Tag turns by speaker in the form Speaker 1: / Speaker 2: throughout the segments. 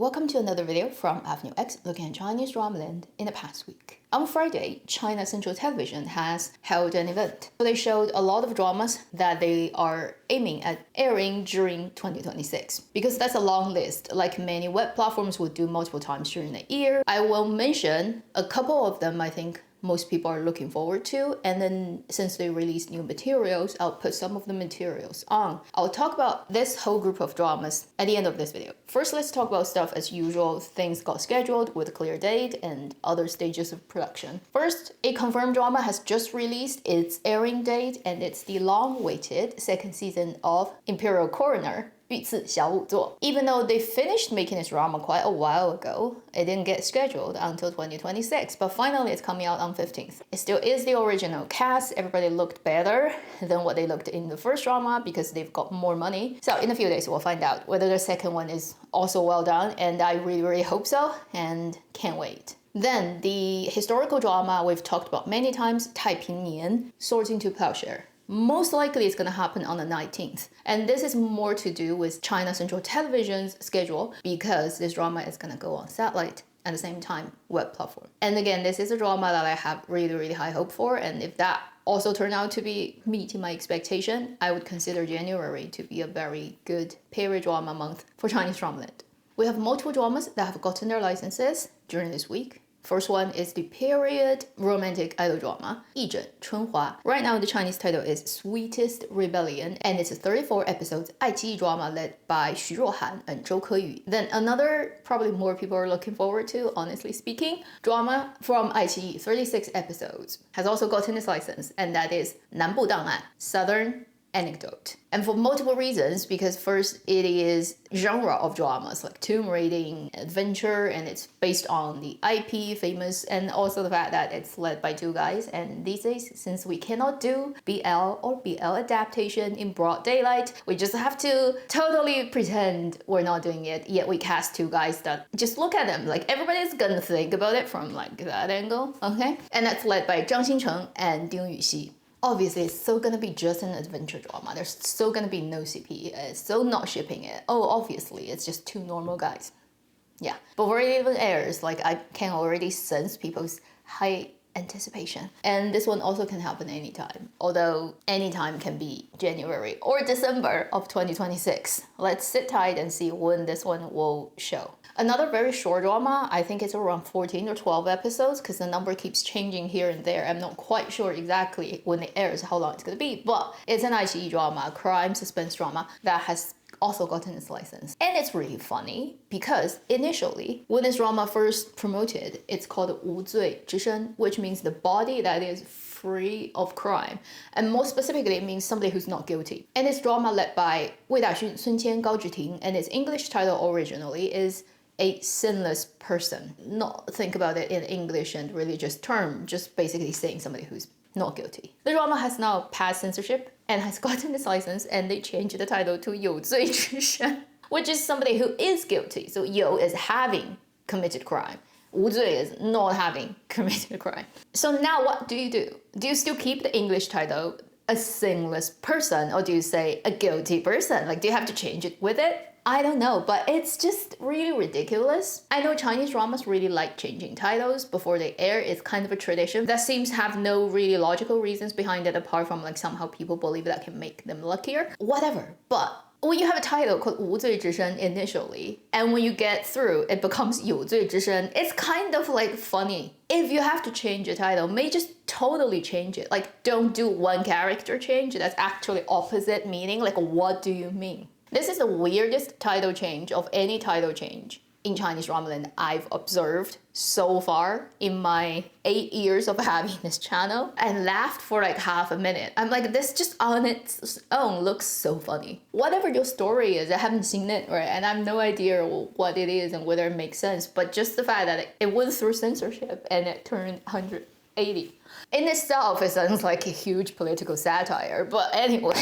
Speaker 1: Welcome to another video from Avenue X looking at Chinese drama land in the past week. On Friday, China Central Television has held an event. So they showed a lot of dramas that they are aiming at airing during 2026. Because that's a long list, like many web platforms would do multiple times during the year. I will mention a couple of them I think most people are looking forward to, and then since they release new materials, I'll put some of the materials on. I'll talk about this whole group of dramas at the end of this video. First, let's talk about stuff as usual. Things got scheduled with a clear date and other stages of production. First, a confirmed drama has just released its airing date, and it's the long-awaited second season of Imperial Coroner, 御赐小仵作. Even though they finished making this drama quite a while ago, it didn't get scheduled until 2026, but finally it's coming out on 15th. It still is the original cast. Everybody looked better than what they looked in the first drama because they've got more money. So in a few days we'll find out whether the second one is also well done, and I really hope so and can't wait. Then the historical drama we've talked about many times, 太平年, Sorting to Plowshare. Most likely it's going to happen on the 19th. And this is more to do with China Central Television's schedule because this drama is going to go on satellite at the same time web platform. And again, this is a drama that I have really high hope for, and if that also turned out to be meeting my expectation, I would consider January to be a very good period drama month for Chinese dramaland. We have multiple dramas that have gotten their licenses during this week. First one is the period romantic idol drama, 义诊春华. Right now the Chinese title is Sweetest Rebellion, and it's a 34 episodes 爱奇艺 drama led by Xu Ruohan and Zhou Keyu. Then another, probably more people are looking forward to, honestly speaking, drama from 爱奇艺, 36 episodes, has also gotten its license, and that is 南部档案, Southern Anecdote. And for multiple reasons, because first it is genre of dramas like tomb raiding, adventure, and it's based on the IP famous, and also the fact that it's led by two guys. And these days, since we cannot do BL or BL adaptation in broad daylight, we just have to totally pretend we're not doing it, yet we cast two guys that just look at them, like everybody's gonna think about it from like that angle, okay? And that's led by Zhang Xincheng and Ding Yuxi. Obviously, it's still gonna be just an adventure drama. There's still gonna be no CP. It's still not shipping it. Oh, obviously, it's just two normal guys. Yeah. Before it even airs, like I can already sense people's high anticipation. And this one also can happen anytime. Although anytime can be January or December of 2026. Let's sit tight and see when this one will show. Another very short drama, I think it's around 14 or 12 episodes because the number keeps changing here and there. I'm not quite sure exactly when it airs how long it's going to be, but it's an iQIYI drama, crime suspense drama that has also gotten its license. And it's really funny because initially, when this drama first promoted, it's called 无罪之身, which means the body that is free of crime. And more specifically, it means somebody who's not guilty. And this drama led by Wei Daxun, Sun Qian, Gao Zhiting, and its English title originally is a sinless person. Not think about it in English and religious term, just basically saying somebody who's not guilty. The drama has now passed censorship and has gotten its license, and they changed the title to 有罪之身, which is somebody who is guilty. So 有 is having committed crime. 无罪 is not having committed crime. So now what do? Do you still keep the English title a sinless person, or do you say a guilty person? Like, do you have to change it with it? I don't know, but it's just really ridiculous. I know Chinese dramas really like changing titles before they air. It's kind of a tradition that seems to have no really logical reasons behind it apart from like somehow people believe that can make them luckier. Whatever. But when you have a title called 无罪之身 initially, and when you get through, it becomes 有罪之身, it's kind of like funny. If you have to change a title, may just totally change it. Like, don't do one character change that's actually opposite meaning. Like, what do you mean? This is the weirdest title change of any title change in Chinese dramaland I've observed so far in my 8 years of having this channel. I laughed for like half a minute. I'm like, this just on its own looks so funny. Whatever your story is, I haven't seen it, right? And I have no idea what it is and whether it makes sense. But just the fact that it went through censorship and it turned 100 80. In itself, it sounds like a huge political satire, but anyway.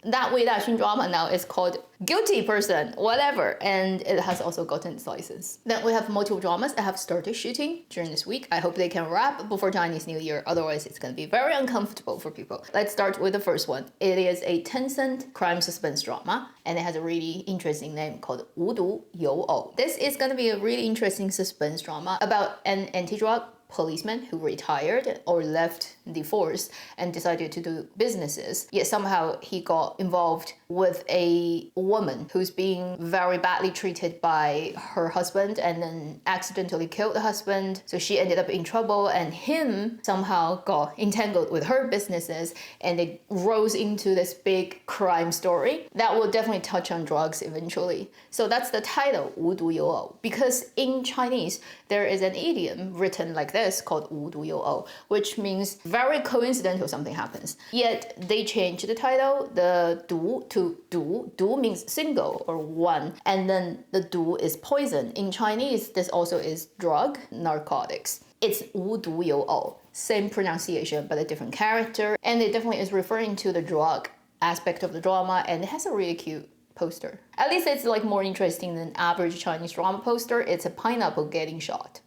Speaker 1: That Wei Daxun drama now is called Guilty Person, whatever, and it has also gotten its license. Then we have multiple dramas that have started shooting during this week. I hope they can wrap before Chinese New Year, otherwise it's gonna be very uncomfortable for people. Let's start with the first one. It is a Tencent crime suspense drama, and it has a really interesting name called 无独有偶. This is gonna be a really interesting suspense drama about an anti-drug policeman who retired or left the force and decided to do businesses, yet somehow he got involved with a woman who's being very badly treated by her husband and then accidentally killed the husband. So she ended up in trouble, and him somehow got entangled with her businesses, and it rose into this big crime story that will definitely touch on drugs eventually. So that's the title, 无独有偶, because in Chinese there is an idiom written like this called 无独有偶, which means very coincidental something happens. Yet they changed the title, the 独 to 毒. 毒 means single or one, and then the 毒 is poison. In Chinese, this also is drug, narcotics. It's 无独有偶, same pronunciation but a different character, and it definitely is referring to the drug aspect of the drama, and it has a really cute poster. At least it's like more interesting than average Chinese drama poster. It's a pineapple getting shot.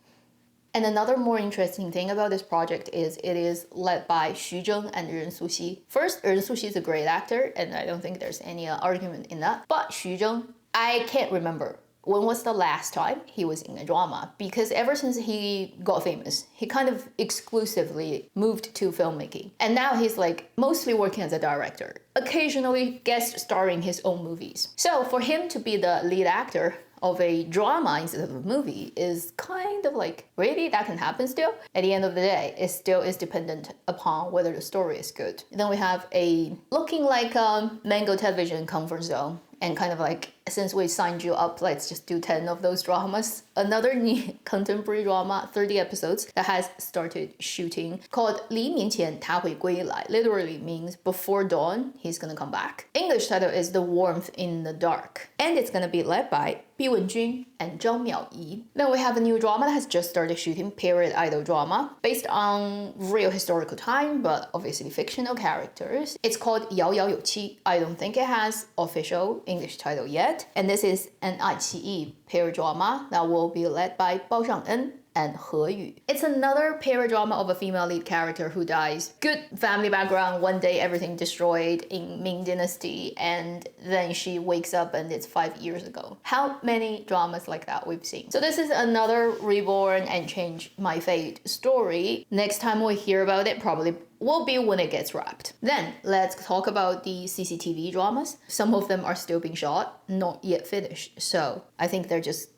Speaker 1: And another more interesting thing about this project is it is led by Xu Zheng and Ren Suxi. First, Ren Suxi is a great actor, and I don't think there's any argument in that. But Xu Zheng, I can't remember when was the last time he was in a drama, because ever since he got famous, he kind of exclusively moved to filmmaking. And now he's like mostly working as a director, occasionally guest starring his own movies. So for him to be the lead actor of a drama instead of a movie is kind of like, really, that can happen still? At the end of the day, it still is dependent upon whether the story is good. Then we have a looking like a Mango Television comfort zone, and kind of like, since we signed you up, let's just do 10 of those dramas. Another new contemporary drama, 30 episodes, that has started shooting, called 黎明前他会归来, literally means before dawn, he's gonna come back. English title is The Warmth in the Dark, and it's gonna be led by Bi Wenjun and Zhang Miaoyi. Then we have a new drama that has just started shooting, period idol drama, based on real historical time, but obviously fictional characters. It's called Yao Yao You Qi. I don't think it has official English title yet. And this is an iQIYI pair drama that will be led by Bao Zhang and He Yu. It's another pair drama of a female lead character who dies. Good family background, one day everything destroyed in Ming Dynasty, and then she wakes up and it's 5 years ago. How many dramas like that we've seen? So this is another reborn and change my fate story. Next time we hear about it probably will be when it gets wrapped. Then let's talk about the CCTV dramas. Some of them are still being shot, not yet finished. So I think they're just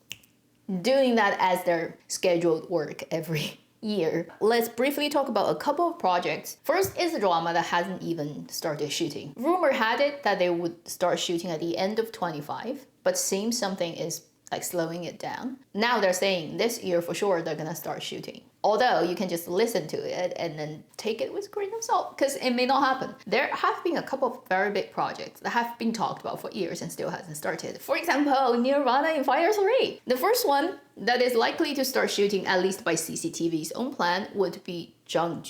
Speaker 1: doing that as their scheduled work every year. Let's briefly talk about a couple of projects. First is a drama that hasn't even started shooting. Rumor had it that they would start shooting at the end of 25, but seems something is like slowing it down. Now they're saying this year for sure they're gonna start shooting. Although you can just listen to it and then take it with a grain of salt, because it may not happen. There have been a couple of very big projects that have been talked about for years and still hasn't started. For example, Nirvana in Fire 3. The first one that is likely to start shooting, at least by CCTV's own plan, would be Zheng,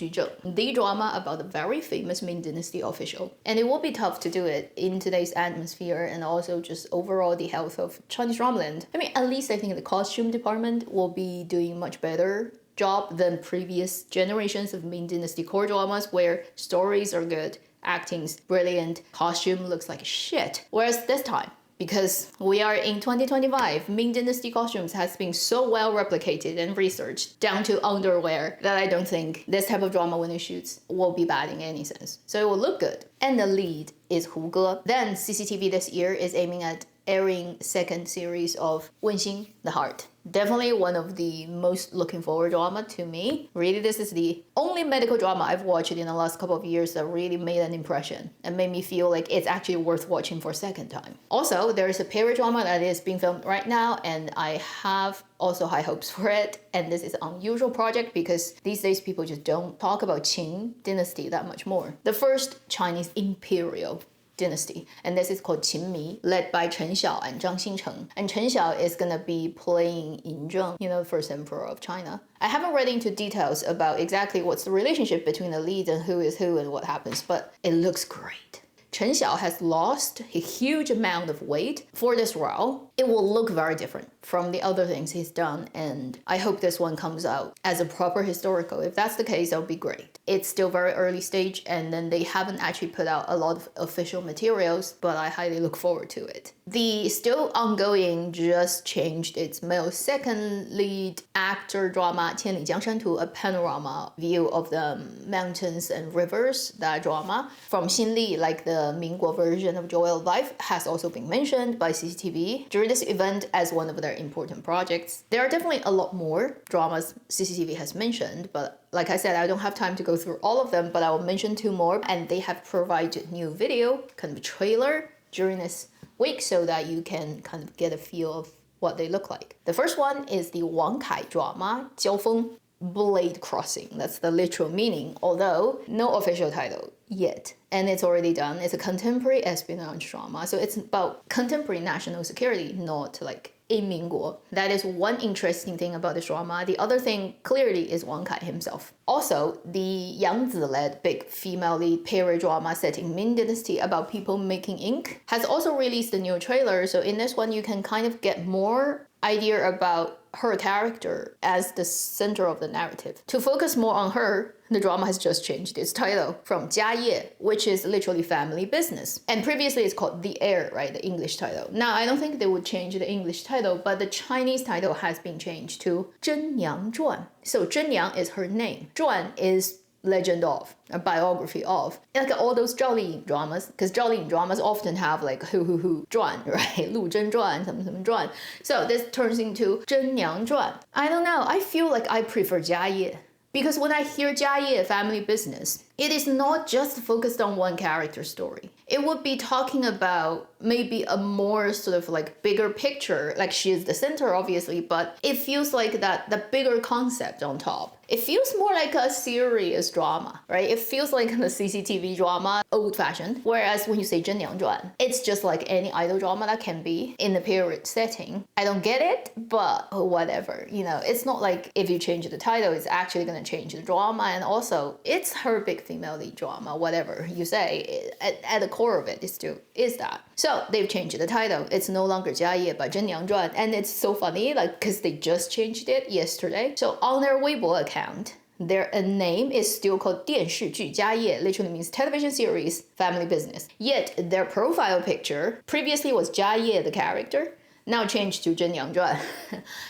Speaker 1: the drama about the very famous Ming Dynasty official. And it will be tough to do it in today's atmosphere and also just overall the health of Chinese dramaland. I mean, at least I think the costume department will be doing much better job than previous generations of Ming Dynasty core dramas, where stories are good, acting's brilliant, costume looks like shit. Whereas this time, because we are in 2025, Ming Dynasty costumes has been so well replicated and researched down to underwear that I don't think this type of drama when it shoots will be bad in any sense. So it will look good. And the lead is Hu Ge. Then CCTV this year is aiming at airing second series of Wenxin, the Heart. Definitely one of the most looking forward drama to me. Really, this is the only medical drama I've watched in the last couple of years that really made an impression and made me feel like it's actually worth watching for a second time. Also, there is a period drama that is being filmed right now, and I have also high hopes for it. And this is an unusual project because these days people just don't talk about Qing dynasty that much more. The first Chinese Imperial dynasty. And this is called Qin, led by Chen Xiao and Zhang Xingcheng. And Chen Xiao is going to be playing in Zheng, the first emperor of China. I haven't read into details about exactly what's the relationship between the leads and who is who and what happens, but it looks great. Chen Xiao has lost a huge amount of weight for this role. It will look very different from the other things he's done, and I hope this one comes out as a proper historical. If that's the case, that'll be great. It's still very early stage, and then they haven't actually put out a lot of official materials, but I highly look forward to it. The still ongoing just changed its male second lead actor drama 千里江山图, a panorama view of the mountains and rivers. That drama from Xinli, like the Mingguo version of Joy of Life, has also been mentioned by CCTV during this event as one of their important projects. There are definitely a lot more dramas CCTV has mentioned, but like I said, I don't have time to go through all of them, but I will mention 2 more, and they have provided new video, kind of trailer, during this week so that you can kind of get a feel of what they look like. The first one is the Wang Kai drama, 交锋, Blade Crossing. That's the literal meaning, although no official title yet. And it's already done. It's a contemporary espionage drama, so it's about contemporary national security, not like in Mingguo. That is one interesting thing about this drama. The other thing clearly is Wang Kai himself. Also, the Yang Zi-led big female lead period drama set in Ming Dynasty about people making ink has also released a new trailer. So in this one, you can kind of get more idea about her character as the center of the narrative. To focus more on her, the drama has just changed its title from 家业, which is literally family business. And previously it's called The Heir, right? The English title. Now, I don't think they would change the English title, but the Chinese title has been changed to 真娘传. So 真娘 is her name. 传 is legend of, a biography of, like all those 赵丽颖 dramas, because 赵丽颖 dramas often have like who 传, right? 陆贞传, some 传. So this turns into 真娘传. I don't know, I feel like I prefer 家业. Because when I hear 家业 family business, it is not just focused on one character story. It would be talking about maybe a more sort of like bigger picture, like she is the center obviously, but it feels like that the bigger concept on top. It feels more like a serious drama, right? It feels like the CCTV drama, old-fashioned. Whereas when you say 真娘传, it's just like any idol drama that can be in the period setting. I don't get it, but whatever. It's not like if you change the title, it's actually going to change the drama. And also, it's her big female lead drama, whatever you say. At the core of it, it still is that. So they've changed the title. It's no longer 家业, but 真娘传. And it's so funny, like, because they just changed it yesterday. So on their Weibo account, their name is still called 电视剧家业, literally means television series, family business. Yet their profile picture previously was 家业 the character, now changed to 真娘传.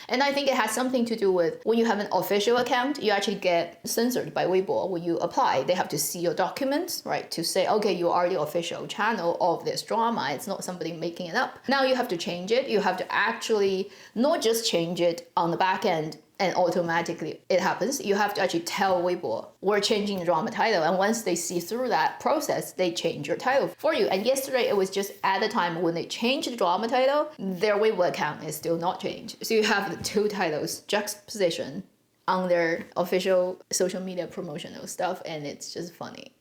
Speaker 1: And I think it has something to do with when you have an official account, you actually get censored by Weibo. When you apply, they have to see your documents, right? To say, okay, you are the official channel of this drama. It's not somebody making it up. Now you have to change it. You have to actually not just change it on the back end and automatically it happens. You have to actually tell Weibo, we're changing the drama title. And once they see through that process, they change your title for you. And yesterday, it was just at the time when they changed the drama title, their Weibo account is still not changed. So you have the 2 titles juxtaposition on their official social media promotional stuff, and it's just funny.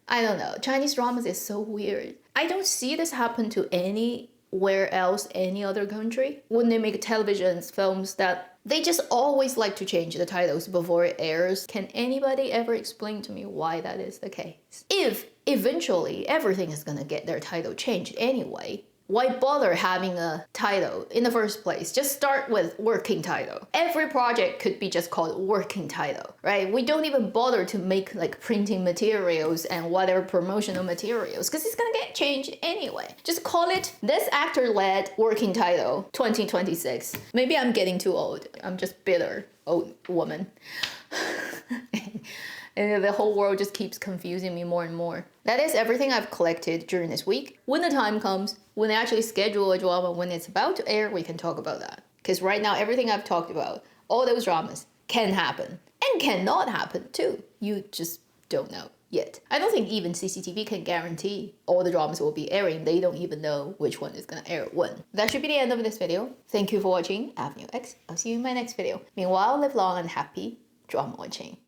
Speaker 1: I don't know. Chinese dramas is so weird. I don't see this happen to anywhere else, any other country. When they make televisions, films, that they just always like to change the titles before it airs. Can anybody ever explain to me why that is the case? If eventually everything is gonna get their title changed anyway, why bother having a title in the first place? Just start with working title. Every project could be just called working title, right? We don't even bother to make like printing materials and whatever promotional materials because it's gonna get changed anyway. Just call it this actor-led working title 2026. Maybe I'm getting too old. I'm just bitter old woman. And the whole world just keeps confusing me more and more. That is everything I've collected during this week. When the time comes, when they actually schedule a drama, when it's about to air, we can talk about that. Because right now, everything I've talked about, all those dramas can happen and cannot happen too. You just don't know yet. I don't think even CCTV can guarantee all the dramas will be airing. They don't even know which one is gonna air when. That should be the end of this video. Thank you for watching Avenue X. I'll see you in my next video. Meanwhile, live long and happy drama watching.